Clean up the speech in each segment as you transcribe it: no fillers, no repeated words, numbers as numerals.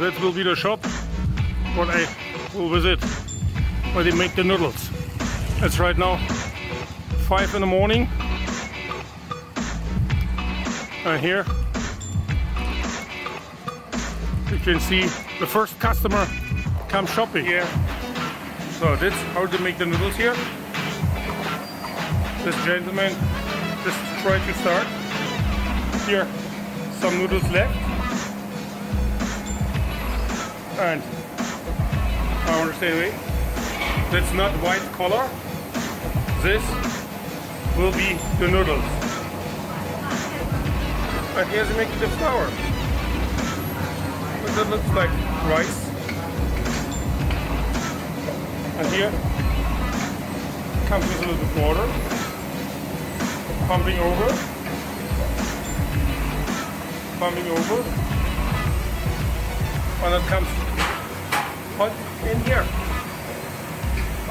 that will be the shop what I will visit, where they make the noodles. It's right now 5 in the morning, and here you can see the first customer come shopping here. So that's how they make the noodles here. This gentleman just tried to start. Here, some noodles left. And I want to say, wait, that's not white color. This will be the noodles. And here's making the flour. But that looks like rice. And here comes with a little bit water, pumping over, and it comes hot in here.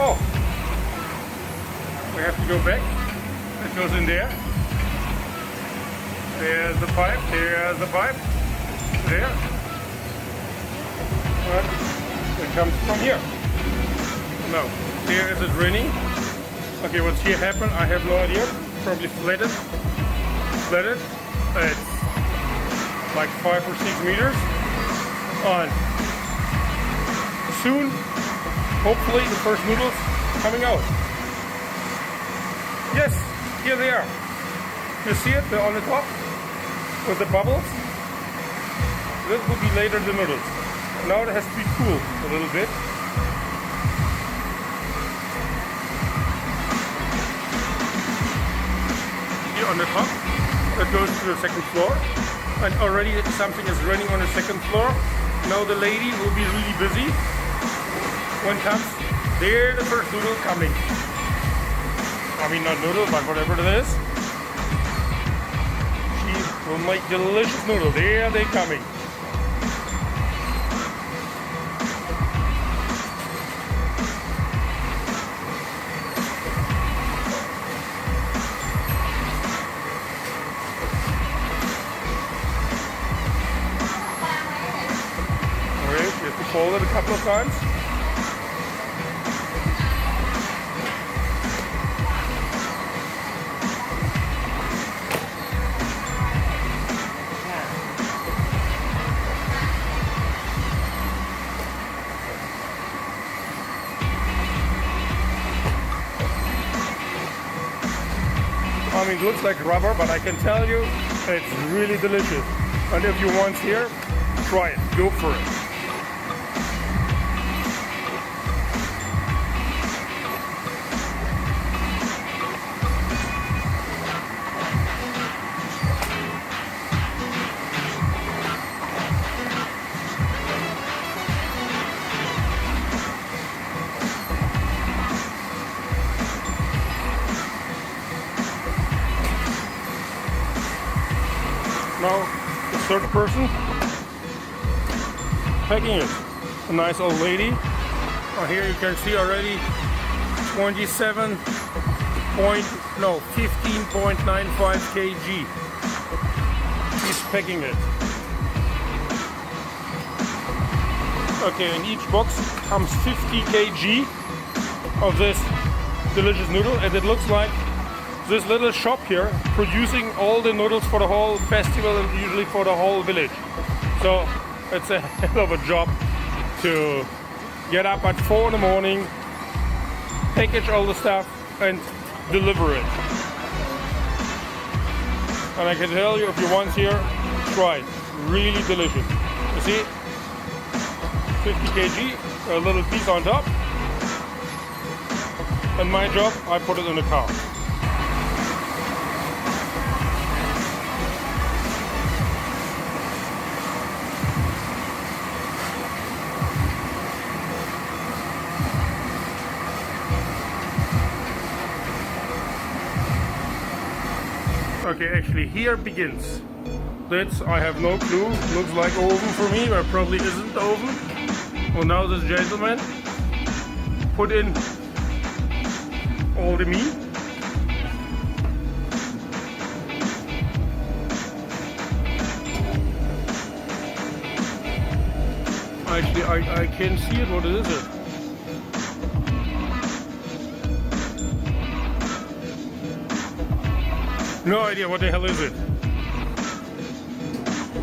Oh, we have to go back. It goes in there. There's the pipe. There's the pipe. There. And it comes from here. No, here is it raining. Okay, what's here happened? I have no idea. Probably flooded. It's like 5 or 6 meters. And soon, hopefully, the first noodles coming out. Yes, here they are. You see it? They're on the top with the bubbles. This will be later the noodles. Now it has to be cooled a little bit. On the top, that goes to the second floor, and already something is running on the second floor. Now the lady will be really busy. When comes, there the first noodle coming. I mean not noodle, but whatever it is. She will make delicious noodle. There they coming. Fold it a couple of times. I mean, it looks like rubber, but I can tell you it's really delicious. And if you want here, try it. Go for it. Now the third person packing it. A nice old lady. Oh, here you can see already 15.95 kg. She's packing it. Okay, in each box comes 50 kg of this delicious noodle, and it looks like this little shop here producing all the noodles for the whole festival and usually for the whole village. So it's a hell of a job to get up at 4 in the morning, package all the stuff and deliver it. And I can tell you, if you want here, try it. Really delicious. You see, 50 kg, a little piece on top. And my job, I put it in the car. Okay, actually here begins. That's, I have no clue. Looks like oven for me, but probably isn't oven. Well, now this gentleman put in all the meat. actually, I can't see it. What is it? No idea what the hell is it.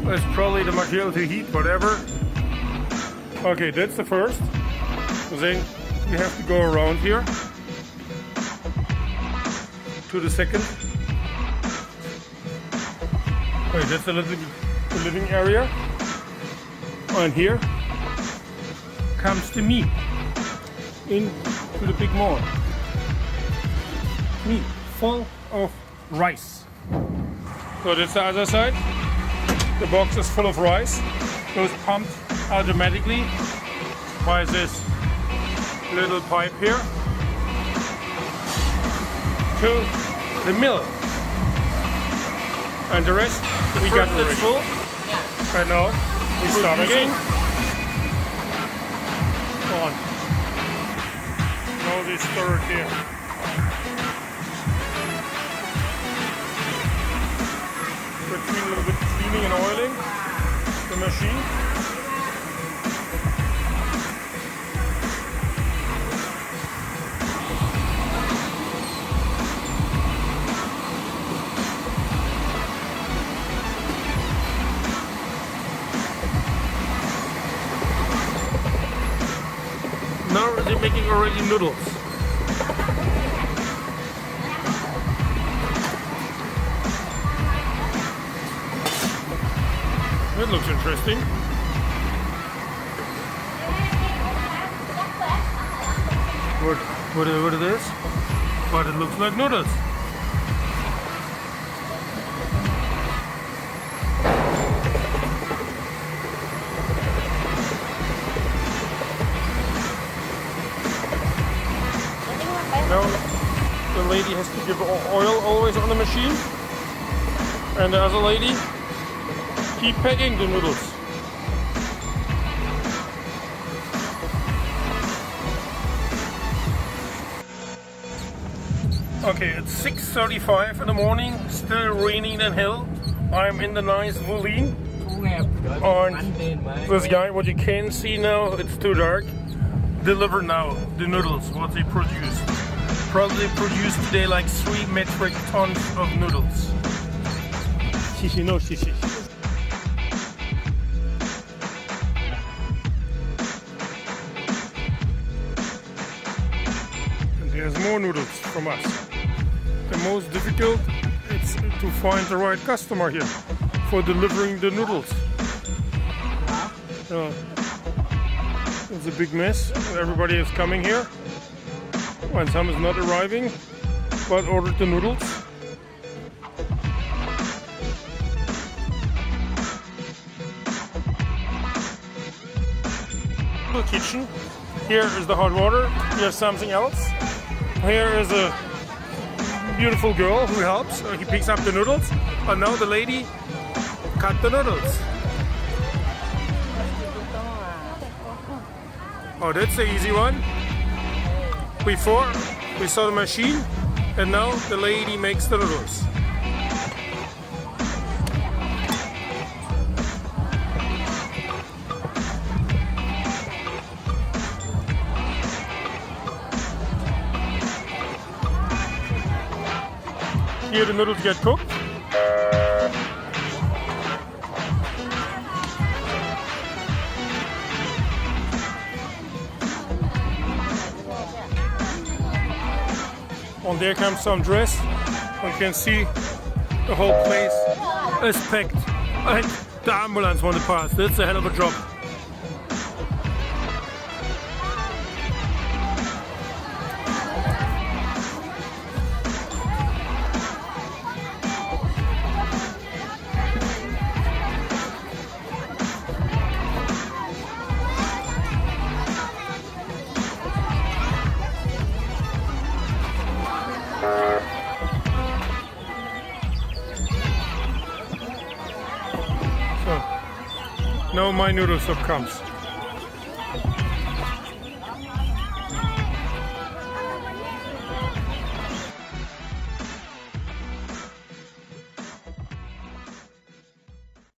It's probably the material to heat, whatever. Okay, that's the first. Then we have to go around here to the second. Okay, that's the living area. And here comes the meat into the big mold. Meat full of rice. So that's the other side. The box is full of rice. Goes pumped automatically by this little pipe here to the mill. And the rest we got it full. And now we start again. On. Now this third here. Between a little bit cleaning and oiling the machine. Now they're making already noodles. That looks interesting. What it is? But it looks like noodles. Now the lady has to give oil always on the machine, and the other lady keep packing the noodles. Okay, it's 6:35 in the morning, still raining in hell. I'm in the nice Moulin. And this guy, what you can see now, it's too dark. Deliver now the noodles, what they produced. Probably produced today like 3 metric tons of noodles. Shishi, no shishi. And there's more noodles from us. The most difficult is to find the right customer here for delivering the noodles. It's a big mess. Everybody is coming here, and some is not arriving, but ordered the noodles. Kitchen. Here is the hot water. Here's something else. Here is a beautiful girl who helps. He picks up the noodles, and now the lady cut the noodles. Oh, that's the easy one. Before we saw the machine, and now the lady makes the noodles. Here the noodles get cooked. And there comes some dress. You can see the whole place is packed. And the ambulance want to pass. That's a hell of a job. Now my noodle soup comes.